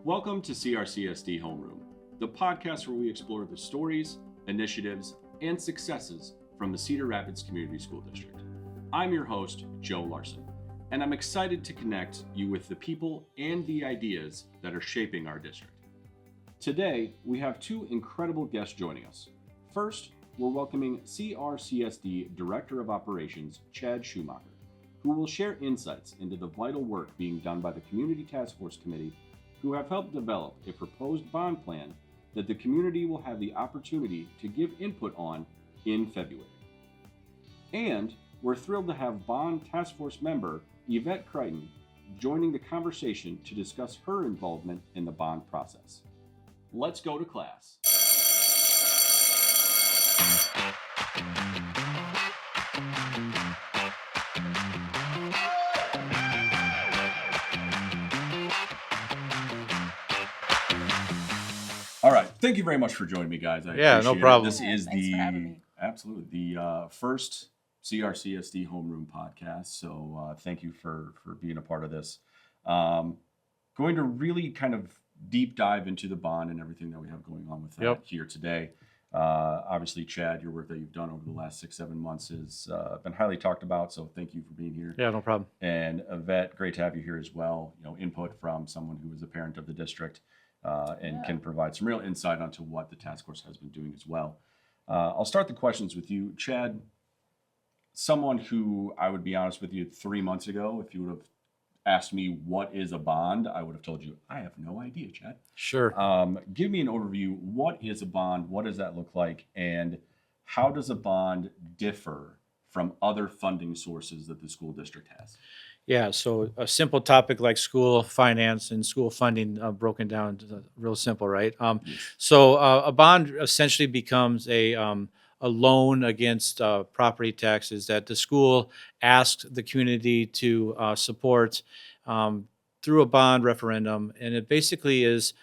Welcome to CRCSD Homeroom, the podcast where we explore the stories, initiatives, and successes from the Cedar Rapids Community School District. I'm your host, Joe Larson, and I'm excited to connect you with the people and the ideas that are shaping our district. Today, we have two incredible guests joining us. First, we're welcoming CRCSD Director of Operations, Chad Schumacher, who will share insights into the vital work being done by the Community Task Force Committee, who have helped develop a proposed bond plan that the community will have the opportunity to give input on in February. And we're thrilled to have Bond Task Force member Yvette Crichton joining the conversation to discuss her involvement in the bond process. Let's go to class. All right. Thank you very much for joining me, guys. No problem. This is Thanks for having me. absolutely the first CRCSD Homeroom podcast. So thank you for being a part of this. Going to really kind of deep dive into the bond and everything that we have going on with that here today. Obviously, Chad, your work that you've done over the last 6-7 months has been highly talked about. So thank you for being here. Yeah, no problem. And Yvette, great to have you here as well. You know, input from someone who is a parent of the district. And can provide some real insight onto what the task force has been doing as well. I'll start the questions with you, Chad. Someone who, I would be honest with you, 3 months ago, if you would have asked me what is a bond, I would have told you, I have no idea, Chad. Sure. Give me an overview. What is a bond? What does that look like? And how does a bond differ from other funding sources that the school district has? Yeah, so a simple topic like school finance and school funding broken down to real simple, right? So a bond essentially becomes a loan against property taxes that the school asks the community to support through a bond referendum. And it basically is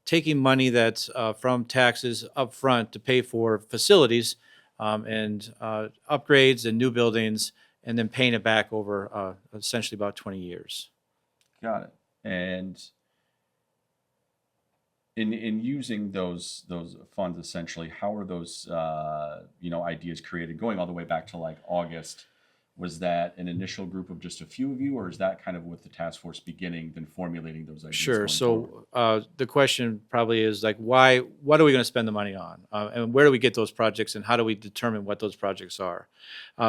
taking money that's from taxes up front to pay for facilities and upgrades and new buildings, and then paying it back over essentially about 20 years. Got it. And in using those funds, essentially, how are those ideas created? Going all the way back to like August, was that an initial group of just a few of you, or is that kind of with the task force beginning, then formulating those ideas? Sure. Forward? So the question probably is like, why? What are we going to spend the money on, and where do we get those projects, and how do we determine what those projects are?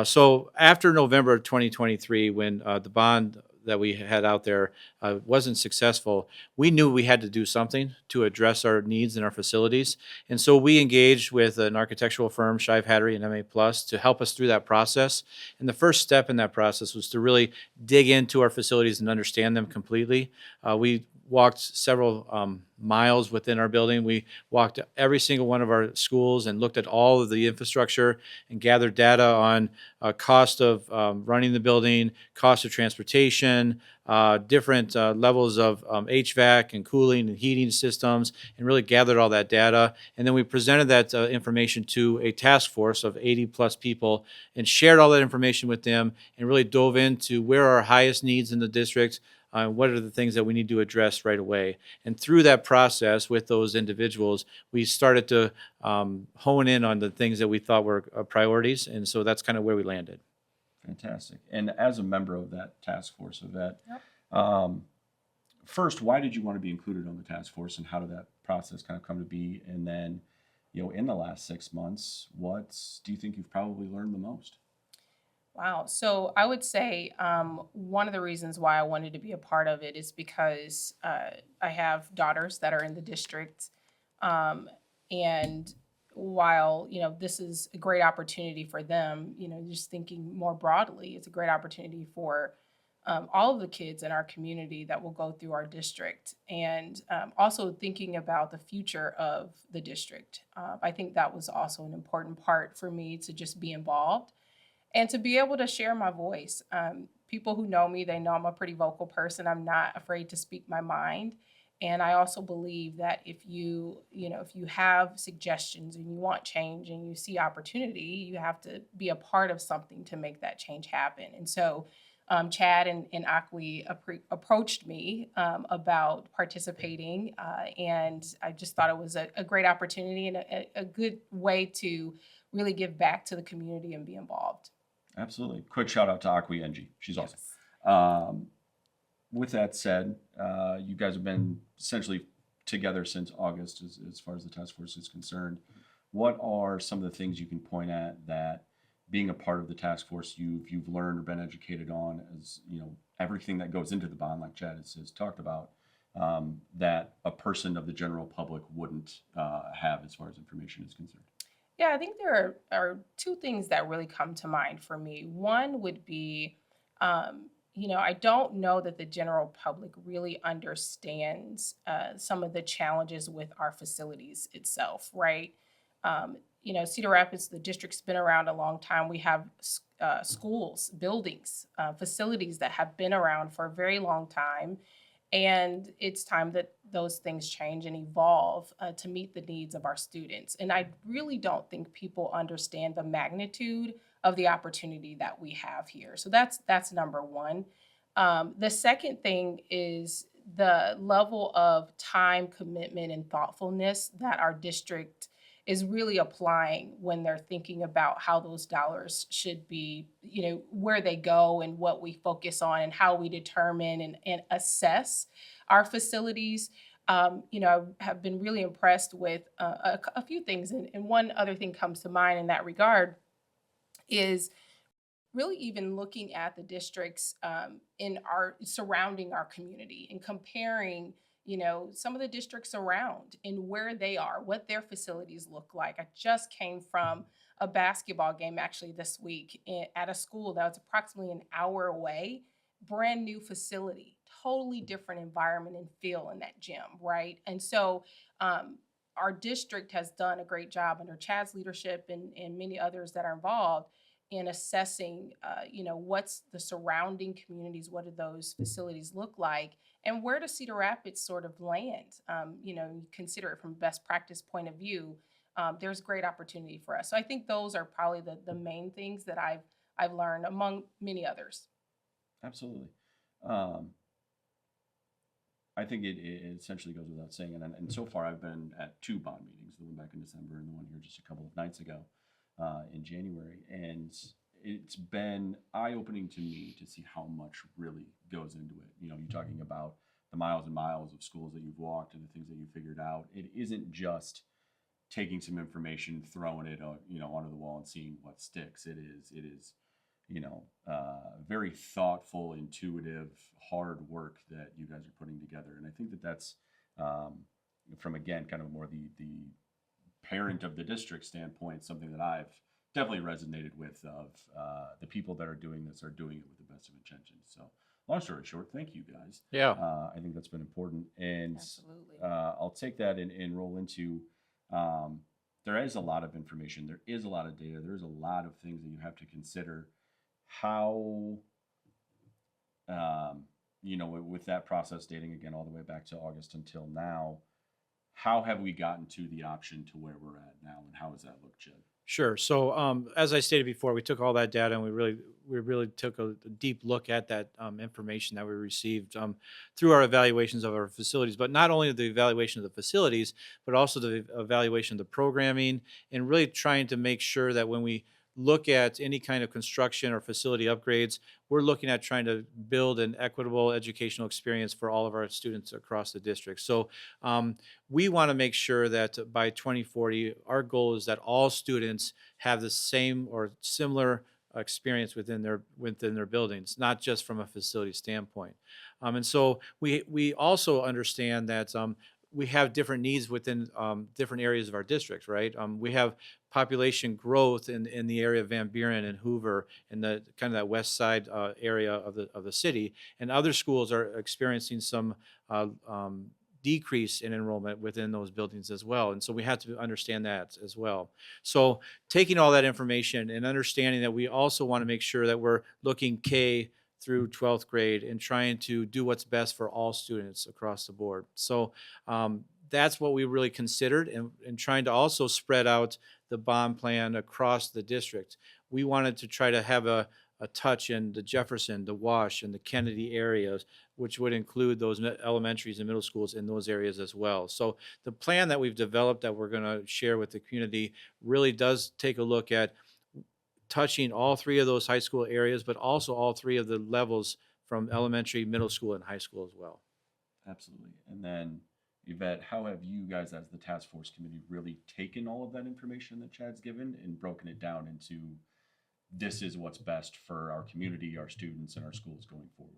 So after November of 2023, when the bond that we had out there wasn't successful, we knew we had to do something to address our needs in our facilities. And so we engaged with an architectural firm, Shive Hattery and MA Plus, to help us through that process. And the first step in that process was to really dig into our facilities and understand them completely. We walked several miles within our building. We walked every single one of our schools and looked at all of the infrastructure and gathered data on cost of running the building, cost of transportation, different levels of HVAC and cooling and heating systems, and really gathered all that data. And then we presented that information to a task force of 80 plus people and shared all that information with them and really dove into where are our highest needs in the district. What are the things that we need to address right away? And through that process with those individuals, we started to hone in on the things that we thought were priorities. And so that's kind of where we landed. Fantastic. And as a member of that task force, Yvette, first, why did you want to be included on the task force, and how did that process kind of come to be? And then, in the last 6 months, what do you think you've probably learned the most? Wow. So I would say one of the reasons why I wanted to be a part of it is because I have daughters that are in the district. And while, this is a great opportunity for them, just thinking more broadly, it's a great opportunity for all of the kids in our community that will go through our district. And also thinking about the future of the district. I think that was also an important part for me to just be involved. And to be able to share my voice. People who know me, they know I'm a pretty vocal person. I'm not afraid to speak my mind. And I also believe that if you have suggestions and you want change and you see opportunity, you have to be a part of something to make that change happen. And so Chad and Akwi approached me about participating, and I just thought it was a great opportunity and a good way to really give back to the community and be involved. Absolutely. Quick shout out to Akwi Engie. She's awesome. Yes. With that said, you guys have been essentially together since August as far as the task force is concerned. What are some of the things you can point at that being a part of the task force you've learned or been educated on, as you know, everything that goes into the bond, like Chad has talked about, that a person of the general public wouldn't have as far as information is concerned? Yeah, I think there are two things that really come to mind for me. One would be, I don't know that the general public really understands some of the challenges with our facilities itself, right? Cedar Rapids, the district's been around a long time. We have schools, buildings, facilities that have been around for a very long time. And it's time that those things change and evolve to meet the needs of our students. And I really don't think people understand the magnitude of the opportunity that we have here. So that's number one. The second thing is the level of time, commitment, and thoughtfulness that our district is really applying when they're thinking about how those dollars should be, where they go and what we focus on and how we determine and assess our facilities. I have been really impressed with a few things. And one other thing comes to mind in that regard is really even looking at the districts in our surrounding our community and comparing some of the districts around and where they are, what their facilities look like. I just came from a basketball game actually this week at a school that was approximately an hour away, brand new facility, totally different environment and feel in that gym, right? And so our district has done a great job under Chad's leadership and many others that are involved in assessing, what's the surrounding communities, what do those facilities look like, and where does Cedar Rapids sort of land? You consider it from best practice point of view. There's great opportunity for us. So I think those are probably the main things that I've learned among many others. Absolutely. I think it essentially goes without saying, and so far I've been at two bond meetings, the one back in December and the one here just a couple of nights ago in January, and it's been eye-opening to me to see how much really goes into it. You're talking about the miles and miles of schools that you've walked and the things that you figured out. It isn't just taking some information, throwing it, onto the wall and seeing what sticks. It is very thoughtful, intuitive, hard work that you guys are putting together. And I think that's from, again, kind of more the parent of the district standpoint, something that I've definitely resonated with of the people that are doing this are doing it with the best of intentions. So long story short, thank you guys. Yeah. I think that's been important. And Absolutely. I'll take that and roll into there is a lot of information. There is a lot of data. There's a lot of things that you have to consider. How, with that process dating again all the way back to August until now, how have we gotten to the option to where we're at now, and how does that look, Jed? Sure. So, as I stated before, we took all that data and we really took a deep look at that information that we received through our evaluations of our facilities. But not only the evaluation of the facilities, but also the evaluation of the programming, and really trying to make sure that when we look at any kind of construction or facility upgrades, we're looking at trying to build an equitable educational experience for all of our students across the district. So we want to make sure that by 2040, our goal is that all students have the same or similar experience within their buildings, not just from a facility standpoint. And so we also understand that we have different needs within different areas of our district, right? We have population growth in the area of Van Buren and Hoover, in the kind of that west side area of the city, and other schools are experiencing some decrease in enrollment within those buildings as well. And so we have to understand that as well. So taking all that information and understanding that we also want to make sure that we're looking K through 12th grade and trying to do what's best for all students across the board. So that's what we really considered, and trying to also spread out the bond plan across the district. We wanted to try to have a touch in the Jefferson, the Wash, and the Kennedy areas, which would include those elementaries and middle schools in those areas as well. So the plan that we've developed that we're going to share with the community really does take a look at touching all three of those high school areas, but also all three of the levels from elementary, middle school, and high school as well. Absolutely. And then, Yvette, how have you guys, as the task force committee, really taken all of that information that Chad's given and broken it down into this is what's best for our community, our students, and our schools going forward?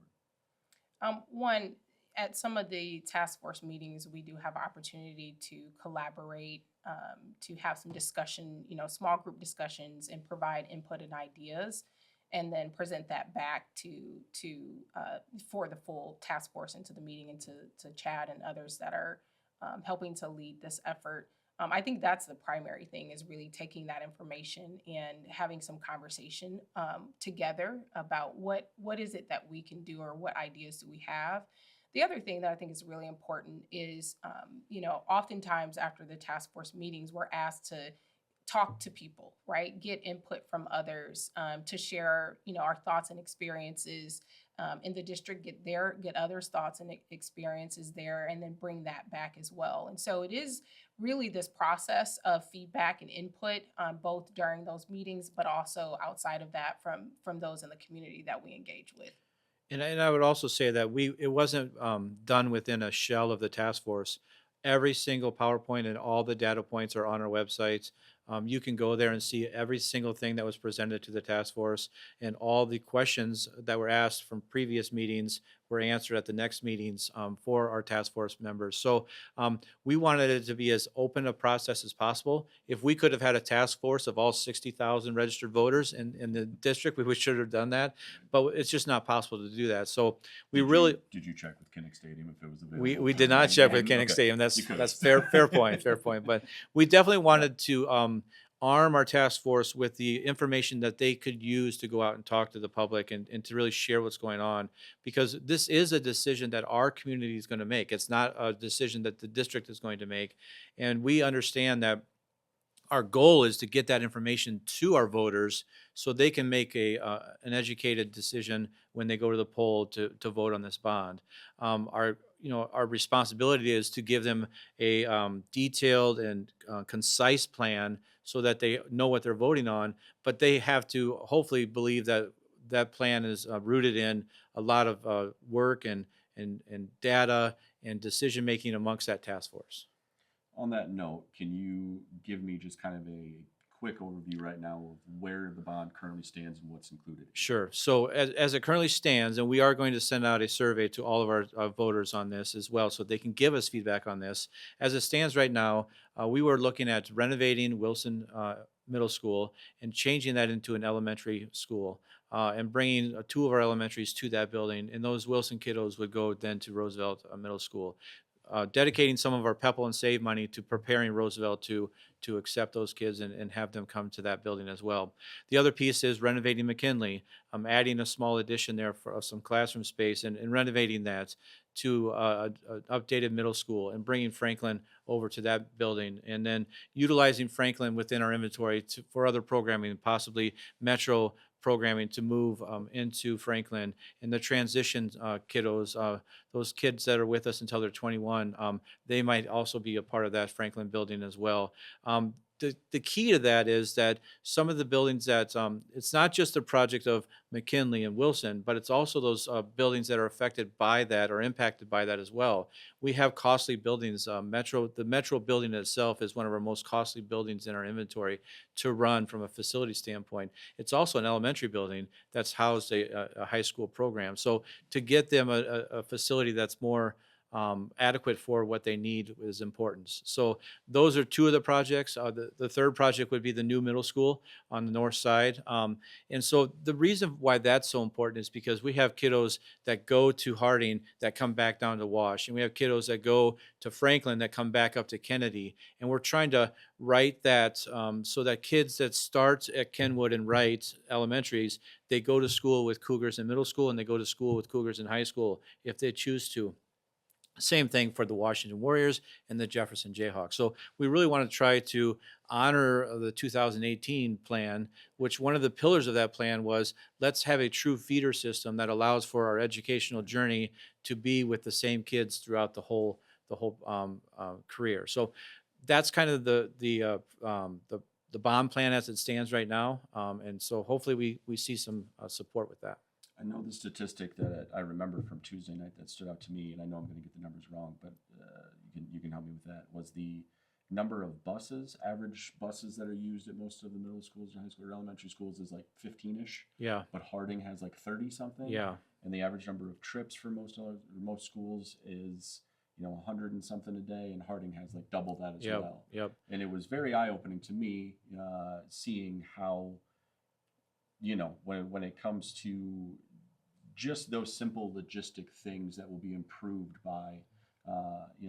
One, at some of the task force meetings, we do have opportunity to collaborate, to have some discussion, small group discussions, and provide input and ideas, and then present that back for the full task force into the meeting and to Chad and others that are helping to lead this effort. I think that's the primary thing, is really taking that information and having some conversation together about what is it that we can do, or what ideas do we have. The other thing that I think is really important is, oftentimes after the task force meetings, we're asked to talk to people, right? Get input from others, to share, our thoughts and experiences in the district, get others' thoughts and experiences there, and then bring that back as well. And so it is really this process of feedback and input, both during those meetings, but also outside of that from those in the community that we engage with. And I would also say that it wasn't done within a shell of the task force. Every single PowerPoint and all the data points are on our website. You can go there and see every single thing that was presented to the task force, and all the questions that were asked from previous meetings were answered at the next meetings for our task force members. So we wanted it to be as open a process as possible. If we could have had a task force of all 60,000 registered voters in the district, we should have done that, but it's just not possible to do that. So Did you check with Kinnick Stadium if it was available? We did not check with Kinnick Okay. Stadium. That's fair point. But we definitely wanted to arm our task force with the information that they could use to go out and talk to the public, and to really share what's going on, because this is a decision that our community is going to make. It's not a decision that the district is going to make. And we understand that our goal is to get that information to our voters so they can make an educated decision when they go to the poll to vote on this bond. Our responsibility is to give them a detailed and concise plan so that they know what they're voting on, but they have to hopefully believe that that plan is rooted in a lot of work and data and decision making amongst that task force. On that note, can you give me just kind of a quick overview right now of where the bond currently stands and what's included? Sure. So as it currently stands, and we are going to send out a survey to all of our voters on this as well, so they can give us feedback on this. As it stands right now, we were looking at renovating Wilson Middle School and changing that into an elementary school, and bringing two of our elementaries to that building, and those Wilson kiddos would go then to Roosevelt Middle School. Dedicating some of our PEPAL and SAVE money to preparing Roosevelt to accept those kids and have them come to that building as well. The other piece is renovating McKinley, adding a small addition there for some classroom space, and renovating that to an updated middle school, and bringing Franklin over to that building, and then utilizing Franklin within our inventory for other programming, possibly Metro programming to move into Franklin, and the transition kiddos, those kids that are with us until they're 21, they might also be a part of that Franklin building as well. The key to that is that some of the buildings that, it's not just a project of McKinley and Wilson, but it's also those buildings that are affected by that or impacted by that as well. We have costly buildings. The Metro building itself is one of our most costly buildings in our inventory to run from a facility standpoint. It's also an elementary building that's housed a high school program. So to get them a facility that's more adequate for what they need is important. So those are two of the projects. The third project would be the new middle school on the north side. And so the reason why that's so important is because we have kiddos that go to Harding that come back down to Wash, and we have kiddos that go to Franklin that come back up to Kennedy. And we're trying to write that so that kids that start at Kenwood and Wright elementaries, they go to school with Cougars in middle school, and they go to school with Cougars in high school if they choose to. Same thing for the Washington Warriors and the Jefferson Jayhawks. So we really want to try to honor the 2018 plan, which one of the pillars of that plan was let's have a true feeder system that allows for our educational journey to be with the same kids throughout the whole career. So that's kind of the bond plan as it stands right now, and so hopefully we see some support with that. I know the statistic that I remember from Tuesday night that stood out to me, and I know I'm going to get the numbers wrong, but you can help me with that. Was the number of buses, average buses that are used at most of the middle schools, high school, or elementary schools is like 15-ish. Yeah, But Harding has like 30 something. yeah, And the average number of trips for most schools is 100 and something a day, and Harding has like double that as yep, well. yep, And it was very eye opening to me seeing how when it comes to just those simple logistic things that will be improved by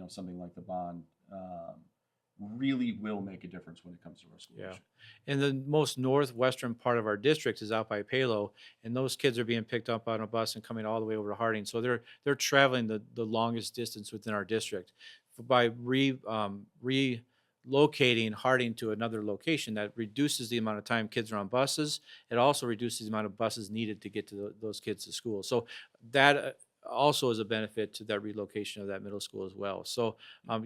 something like the bond really will make a difference when it comes to our school yeah. district. And the most northwestern part of our district is out by Palo, and those kids are being picked up on a bus and coming all the way over to Harding. So they're traveling the longest distance within our district. By relocating Harding to another location, that reduces the amount of time kids are on buses. It also reduces the amount of buses needed to get to those kids to school. So that also is a benefit to that relocation of that middle school as well. So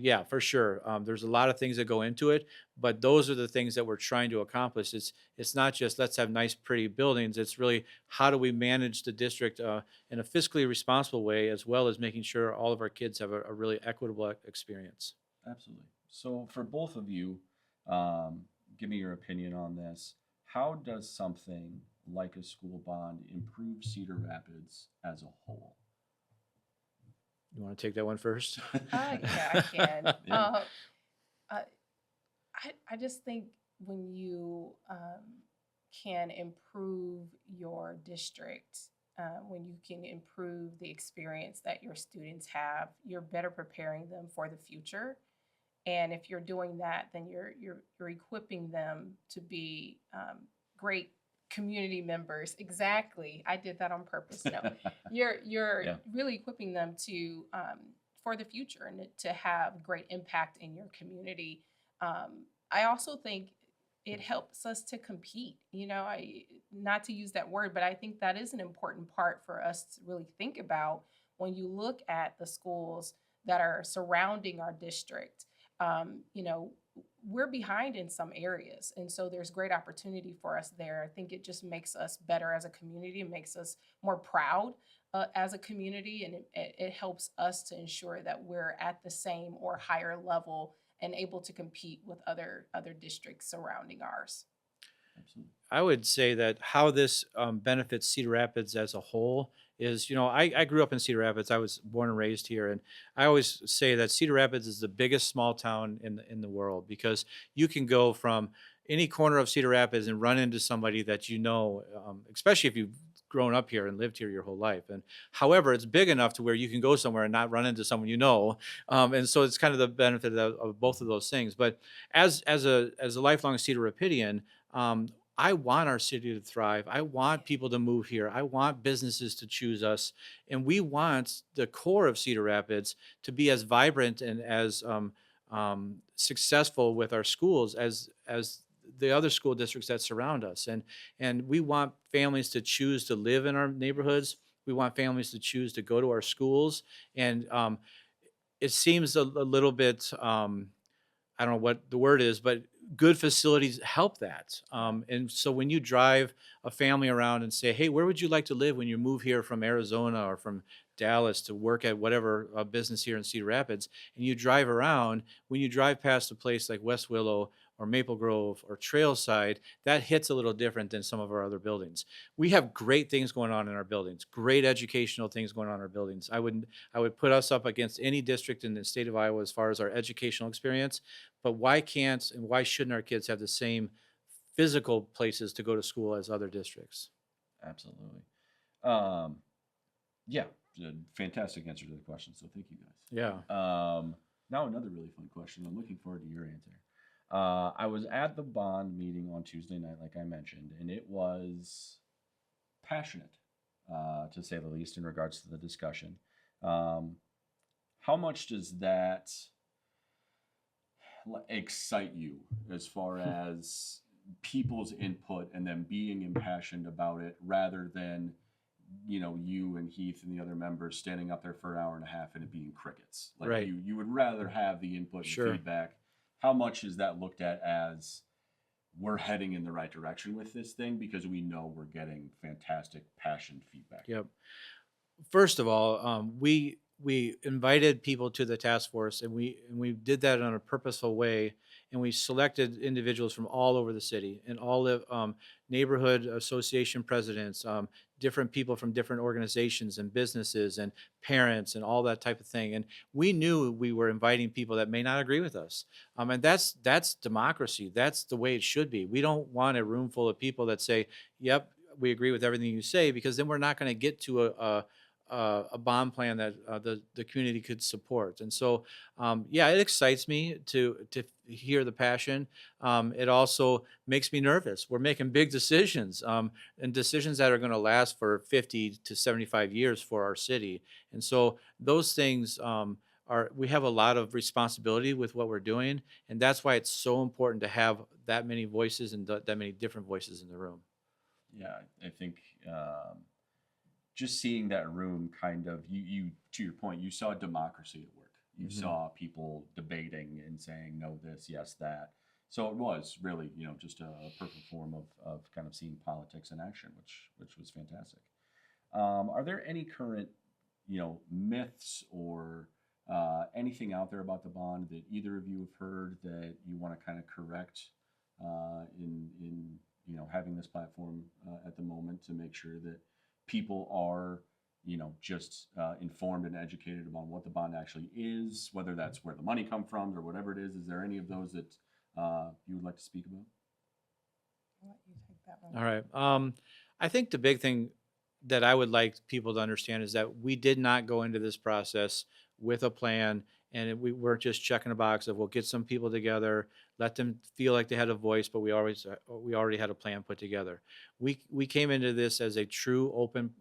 yeah, for sure. There's a lot of things that go into it, but those are the things that we're trying to accomplish. It's not just let's have nice, pretty buildings. It's really how do we manage the district in a fiscally responsible way, as well as making sure all of our kids have a really equitable experience. Absolutely. So for both of you, give me your opinion on this. How does something like a school bond improve Cedar Rapids as a whole? You want to take that one first? Yeah, I can. Yeah. I, I just think when you can improve your district, when you can improve the experience that your students have, you're better preparing them for the future. And if you're doing that, then you're equipping them to be great community members. Exactly, I did that on purpose. No, you're Yeah. really equipping them to for the future and to have great impact in your community. I also think it helps us to compete. I not to use that word, but I think that is an important part for us to really think about when you look at the schools that are surrounding our district. um, you know, we're behind in some areas. And so there's great opportunity for us there. I think it just makes us better as a community. It makes us more proud as a community. And it helps us to ensure that we're at the same or higher level and able to compete with other districts surrounding ours. Absolutely. I would say that how this benefits Cedar Rapids as a whole is, I grew up in Cedar Rapids. I was born and raised here, and I always say that Cedar Rapids is the biggest small town in the world because you can go from any corner of Cedar Rapids and run into somebody that especially if you've grown up here and lived here your whole life. And however, it's big enough to where you can go somewhere and not run into someone and so it's kind of the benefit of both of those things. But as a lifelong Cedar Rapidian, I want our city to thrive. I want people to move here. I want businesses to choose us. And we want the core of Cedar Rapids to be as vibrant and as successful with our schools as the other school districts that surround us. And we want families to choose to live in our neighborhoods. We want families to choose to go to our schools. And it seems a little bit, I don't know what the word is, but good facilities help that. And so when you drive a family around and say, hey, where would you like to live when you move here from Arizona or from Dallas to work at whatever business here in Cedar Rapids, and you drive around, when you drive past a place like West Willow or Maple Grove or Trailside, that hits a little different than some of our other buildings. We have great things going on in our buildings, great educational things going on in our buildings. I would put us up against any district in the state of Iowa as far as our educational experience, but why can't and why shouldn't our kids have the same physical places to go to school as other districts? Absolutely. Yeah, a fantastic answer to the question. So thank you guys. Yeah. Now another really fun question. I'm looking forward to your answer. I was at the bond meeting on Tuesday night, like I mentioned, and it was passionate, to say the least, in regards to the discussion. How how much does that excite you as far as people's input and them being impassioned about it rather than, you and Heath and the other members standing up there for an hour and a half and it being crickets? Like Right. you would rather have the input and Sure. feedback. How much is that looked at as we're heading in the right direction with this thing because we know we're getting fantastic passion feedback? Yep. First of all, we invited people to the task force, and we did that in a purposeful way, and we selected individuals from all over the city and all the neighborhood association presidents, different people from different organizations and businesses and parents and all that type of thing. And we knew we were inviting people that may not agree with us, and that's democracy. That's the way it should be. We don't want a room full of people that say, "Yep, we agree with everything you say," because then we're not going to get to a bond plan that the community could support. And so, yeah, it excites me to hear the passion. It also makes me nervous. We're making big decisions, and decisions that are going to last for 50 to 75 years for our city. And so those things we have a lot of responsibility with what we're doing, and that's why it's so important to have that many voices and that many different voices in the room. Yeah, I think just seeing that room kind of, you to your point, you saw democracy at work. You Mhm. saw people debating and saying no this, yes that. So it was really, just a perfect form of kind of seeing politics in action, which was fantastic. Are there any current, myths or anything out there about the bond that either of you have heard that you want to kind of correct in having this platform at the moment to make sure that people are just informed and educated about what the bond actually is, whether that's where the money come from or whatever it is? Is there any of those that you would like to speak about? I'll let you take that one. All right. I think the big thing that I would like people to understand is that we did not go into this process with a plan, and we weren't just checking a box of we'll get some people together, let them feel like they had a voice, but we already had a plan put together. We came into this as a true open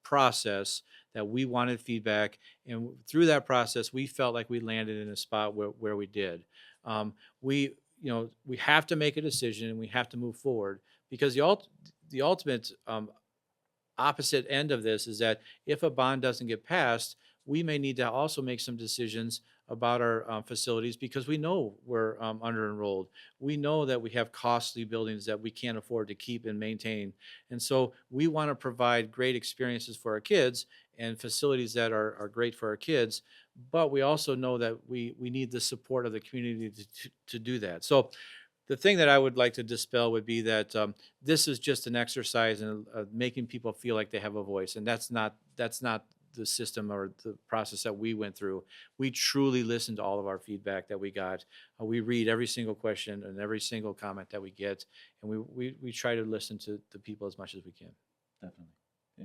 process that we wanted feedback, and through that process, we felt like we landed in a spot where we did. We we have to make a decision and we have to move forward because the ultimate opposite end of this is that if a bond doesn't get passed, we may need to also make some decisions about our facilities because we know we're under enrolled. We know that we have costly buildings that we can't afford to keep and maintain. And so we want to provide great experiences for our kids and facilities that are great for our kids. But we also know that we need the support of the community to do that. So the thing that I would like to dispel would be that this is just an exercise in making people feel like they have a voice, and that's not the system or the process that we went through. We truly listened to all of our feedback that we got. We read every single question and every single comment that we get, and we try to listen to the people as much as we can. Definitely. Yeah.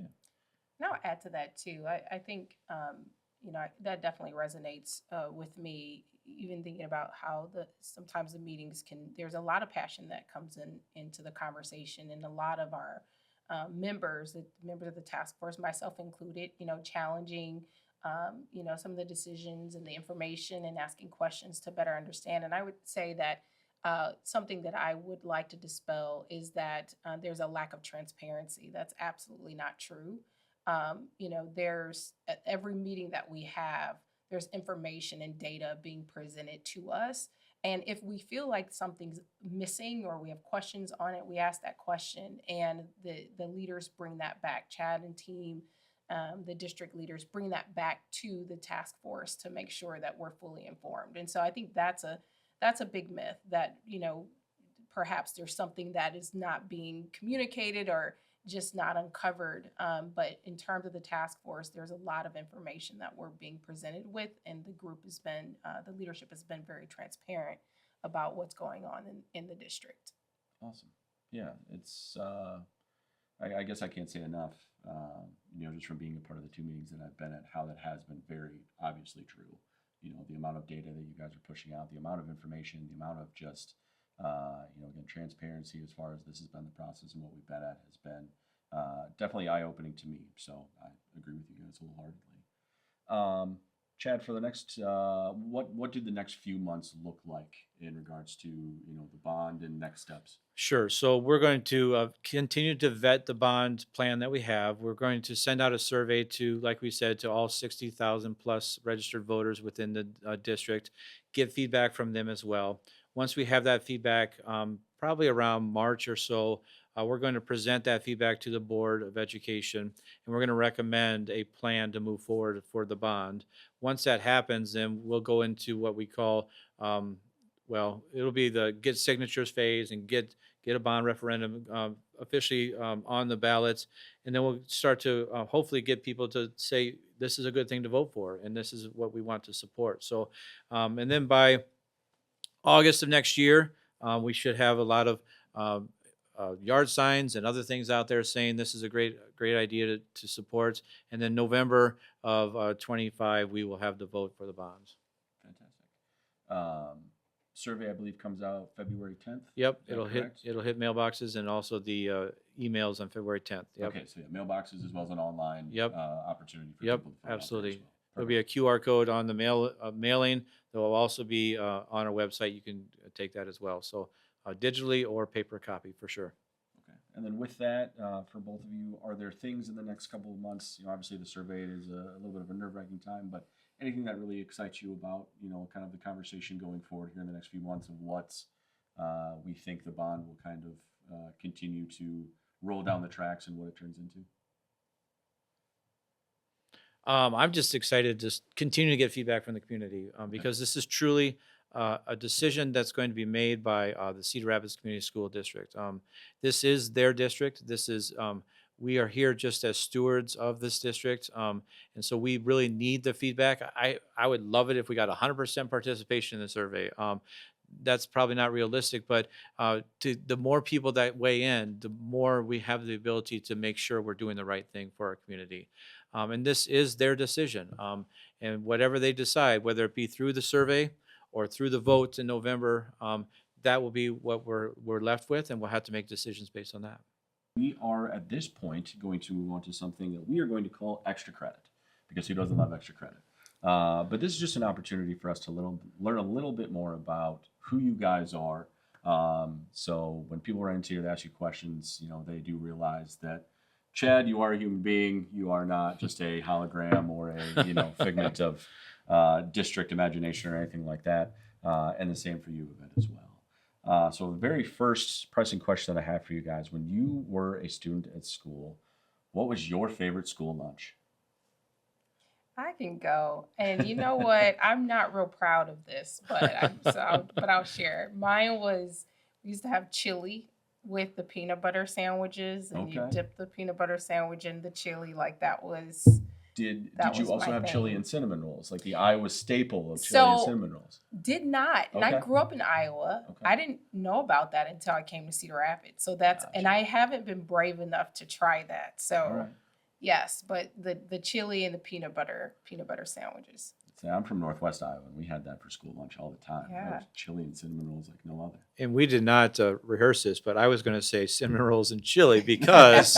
And I'll add to that too. I think that definitely resonates with me. Even thinking about how sometimes the meetings there's a lot of passion that comes into the conversation, and a lot of our members of the task force, myself included, challenging, some of the decisions and the information and asking questions to better understand. And I would say that something that I would like to dispel is that there's a lack of transparency. That's absolutely not true. There's at every meeting that we have, there's information and data being presented to us. And if we feel like something's missing or we have questions on it, we ask that question, and the leaders bring that back. Chad and team, the district leaders bring that back to the task force to make sure that we're fully informed. And so I think that's a big myth that perhaps there's something that is not being communicated or just not uncovered. But in terms of the task force, there's a lot of information that we're being presented with, and the leadership has been very transparent about what's going on in the district. Awesome. Yeah, it's. I guess I can't say enough. Just from being a part of the two meetings that I've been at, how that has been very obviously true. The amount of data that you guys are pushing out, the amount of information, the amount of just again, transparency as far as this has been the process and what we've been at has been definitely eye-opening to me. So I agree with you guys wholeheartedly. Chad, for the next, what do the next few months look like in regards to, the bond and next steps? Sure. So we're going to continue to vet the bond plan that we have. We're going to send out a survey to, like we said, to all 60,000 plus registered voters within the district, get feedback from them as well. Once we have that feedback, probably around March or so, we're going to present that feedback to the Board of Education, and we're going to recommend a plan to move forward for the bond. Once that happens, then we'll go into what we call, it'll be the get signatures phase and get a bond referendum officially on the ballots, and then we'll start to hopefully get people to say this is a good thing to vote for, and this is what we want to support. So, and then by August of next year, we should have a lot of yard signs and other things out there saying this is a great idea to support. And then November of 25, we will have the vote for the bonds. Fantastic. Survey, I believe, comes out February 10th. Yep, Is that it'll correct? hit mailboxes and also the emails on February 10th. Yep. Okay, so yeah, mailboxes as well as an online Yep. Opportunity for Yep, people to fill out there as absolutely. well. There'll be a QR code on the mailing. There will also be on our website. You can take that as well. So digitally or paper copy for sure. Okay. And then with that, for both of you, are there things in the next couple of months? Obviously the survey is a little bit of a nerve-wracking time, but anything that really excites you about, kind of the conversation going forward here in the next few months of what we think the bond will kind of continue to roll down the tracks and what it turns into? I'm just excited to continue to get feedback from the community because this is truly a decision that's going to be made by the Cedar Rapids Community School District. This is their district. We are here just as stewards of this district, and so we really need the feedback. I would love it if we got 100% participation in the survey. That's probably not realistic, but the more people that weigh in, the more we have the ability to make sure we're doing the right thing for our community. And this is their decision. And whatever they decide, whether it be through the survey or through the vote in November, that will be what we're left with, and we'll have to make decisions based on that. We are at this point going to move on to something that we are going to call extra credit, because who doesn't love extra credit? But this is just an opportunity for us to learn a little bit more about who you guys are. So when people run into you to ask you questions, they do realize that, Chad, you are a human being. You are not just a hologram or a figment of district imagination or anything like that. And the same for you, Yvette, as well. So the very first pressing question that I have for you guys: when you were a student at school, what was your favorite school lunch? I can go. And you know what? I'm not real proud of this, but I'll share. Mine was, we used to have chili with the peanut butter sandwiches, and you Okay. dip the peanut butter sandwich in the chili. Like that was Did That you was also my have chili thing. and cinnamon rolls, like the Iowa staple of chili and So cinnamon rolls? did not. And I Okay. grew up in Iowa. Okay. I didn't know about that until I came to Cedar Rapids. So and Gotcha. I haven't been brave enough to try that. So All right. yes, but the chili and the peanut butter sandwiches. See, I'm from Northwest Iowa, and we had that for school lunch all the time. That Yeah. was chili and cinnamon rolls like no other. And we did not rehearse this, but I was going to say cinnamon rolls and chili because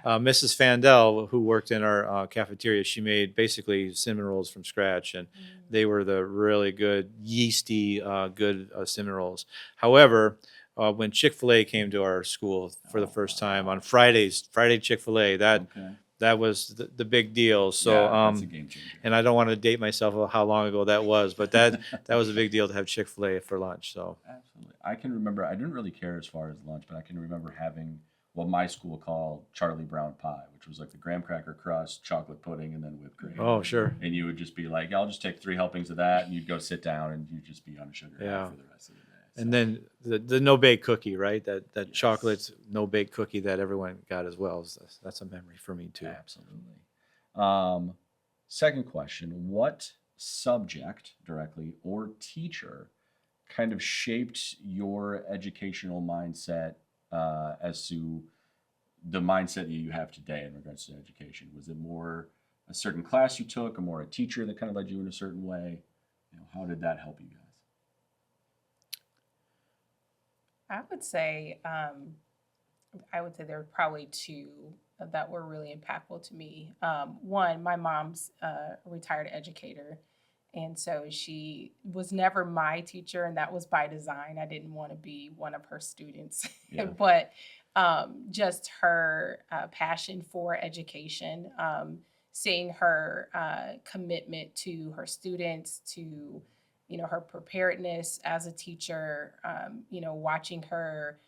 Mrs. Fandel, who worked in our cafeteria, she made basically cinnamon rolls from scratch, and they were the really good, yeasty, good cinnamon rolls. However, when Chick-fil-A came to our school for the first time on Friday Chick-fil-A, Okay. that was the big deal. So, Yeah, that's a game changer. and I don't want to date myself of how long ago that was, but that was a big deal to have Chick-fil-A for lunch. So, Absolutely. I can remember, I didn't really care as far as lunch, but I can remember having what my school called Charlie Brown pie, which was like the graham cracker crust, chocolate pudding, and then whipped cream. oh, sure. And you would just be like, I'll just take 3 helpings of that, and you'd go sit down, and you'd just be on a sugar high Yeah. for the rest of the day. And then the no-bake cookie, right? That Yes. chocolate no-bake cookie that everyone got as well. That's a memory for me too. Absolutely. Second question: what subject, directly or teacher, kind of shaped your educational mindset as to the mindset that you have today in regards to education? Was it more a certain class you took, or more a teacher that kind of led you in a certain way? How did that help you guys? I would say there were probably two that were really impactful to me. One, my mom's a retired educator, And so she was never my teacher, and that was by design. I didn't want to be one of her students, Yeah. but just her passion for education, seeing her commitment to her students, to her preparedness as a teacher, watching her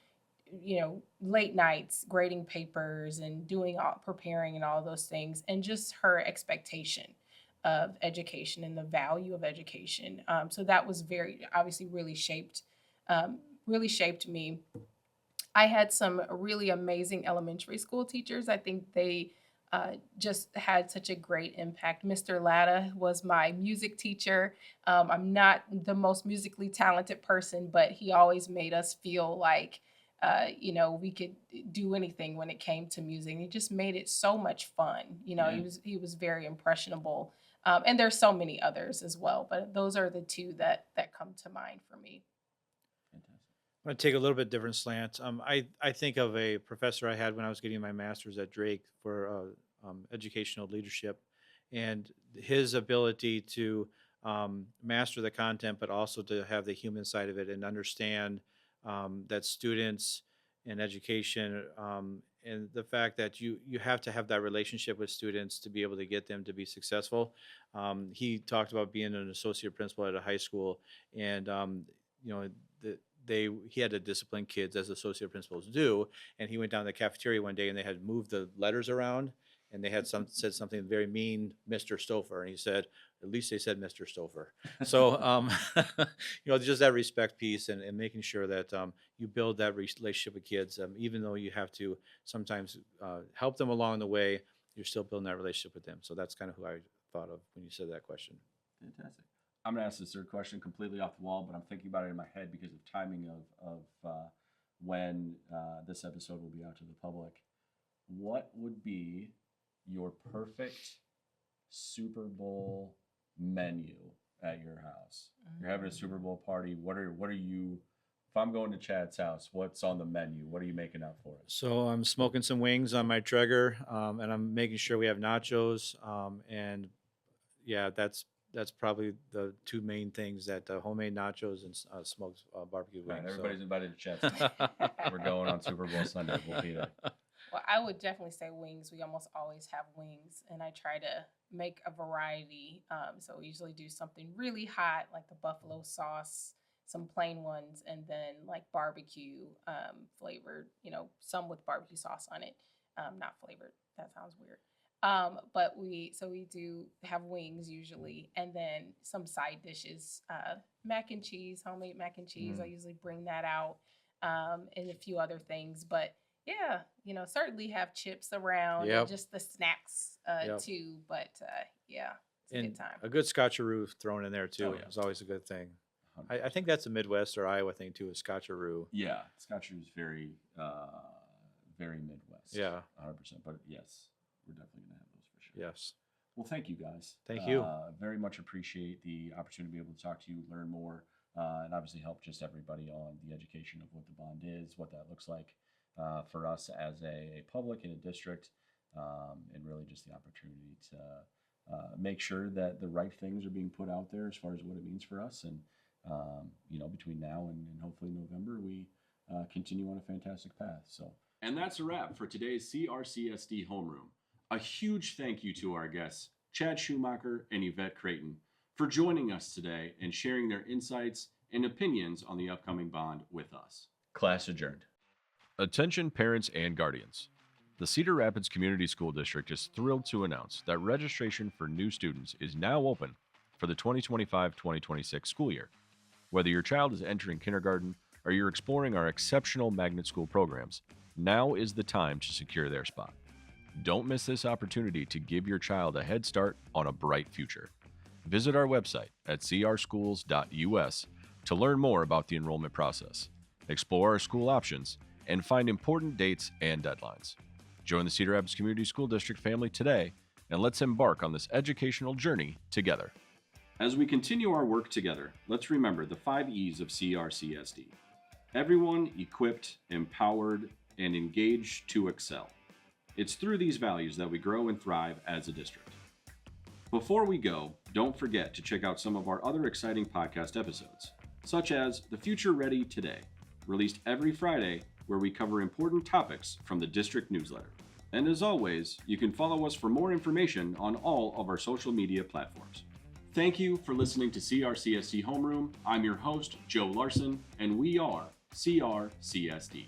late nights grading papers and doing all preparing and all those things, and just her expectation of education and the value of education. So that was very obviously really shaped me. I had some really amazing elementary school teachers. I think they just had such a great impact. Mr. Latta was my music teacher. I'm not the most musically talented person, but he always made us feel like, we could do anything when it came to music. He just made it so much fun. Yeah. He was very impressionable. And there's so many others as well, but those are the two that come to mind for me. Fantastic. I'm going to take a little bit different slant. I think of a professor I had when I was getting my master's at Drake for educational leadership, and his ability to master the content, but also to have the human side of it and understand that students and education, and the fact that you have to have that relationship with students to be able to get them to be successful. He talked about being an associate principal at a high school, and the, he had to discipline kids as associate principals do. And he went down to the cafeteria one day and they had moved the letters around, and they had said something very mean, Mr. Stouffer, and he said, at least they said Mr. Stouffer. So just that respect piece, and making sure that you build that relationship with kids, even though you have to sometimes help them along the way, you're still building that relationship with them. So that's kind of who I thought of when you said that question. Fantastic. I'm going to ask this third question completely off the wall, but I'm thinking about it in my head because of timing of when this episode will be out to the public. What would be your perfect Super Bowl menu at your house? You're having a Super Bowl party. What are you? If I'm going to Chad's house, what's on the menu? What are you making out for us? So I'm smoking some wings on my Traeger, and I'm making sure we have nachos. And yeah, that's probably the two main things: that homemade nachos and smoked barbecue Right, wings. everybody's invited to Chad's house. We're going on Super Bowl Sunday. We'll be there. Well, I would definitely say wings. We almost always have wings, and I try to make a variety. So we usually do something really hot, like the buffalo sauce, some plain ones, and then like barbecue flavored, some with barbecue sauce on it, not flavored. That sounds weird. But we do have wings usually, and then some side dishes, mac and cheese, homemade mac and cheese. I usually bring that out, and a few other things. But yeah, certainly have chips around, Yep. and just the snacks Yep. too. But yeah, it's a And good time. a good scotcheroo thrown in there too Oh, yeah. is always a good thing. I think that's a Midwest or Iowa thing too, is scotcheroo. Yeah, scotcheroo is very, very Midwest. Yeah. 100%. But yes, we're definitely going to have those for sure. Yes. Well, thank you guys. Thank you. Very much appreciate the opportunity to be able to talk to you, learn more, and obviously help just everybody on the education of what the bond is, what that looks like for us as a public in a district, and really just the opportunity to make sure that the right things are being put out there as far as what it means for us. And, between now and hopefully November, we continue on a fantastic path. So, and that's a wrap for today's CRCSD Homeroom. A huge thank you to our guests, Chad Schumacher and Yvette Creighton, for joining us today and sharing their insights and opinions on the upcoming bond with us. Class adjourned. Attention parents and guardians. The Cedar Rapids Community School District is thrilled to announce that registration for new students is now open for the 2025-2026 school year. Whether your child is entering kindergarten or you're exploring our exceptional magnet school programs, now is the time to secure their spot. Don't miss this opportunity to give your child a head start on a bright future. Visit our website at crschools.us to learn more about the enrollment process, explore our school options, and find important dates and deadlines. Join the Cedar Rapids Community School District family today, and let's embark on this educational journey together. As we continue our work together, let's remember the 5 E's of CRCSD. Everyone equipped, empowered, and engaged to excel. It's through these values that we grow and thrive as a district. Before we go, don't forget to check out some of our other exciting podcast episodes, such as The Future Ready Today, released every Friday, where we cover important topics from the district newsletter. And as always, you can follow us for more information on all of our social media platforms. Thank you for listening to CRCSD Homeroom. I'm your host, Joe Larson, and we are CRCSD.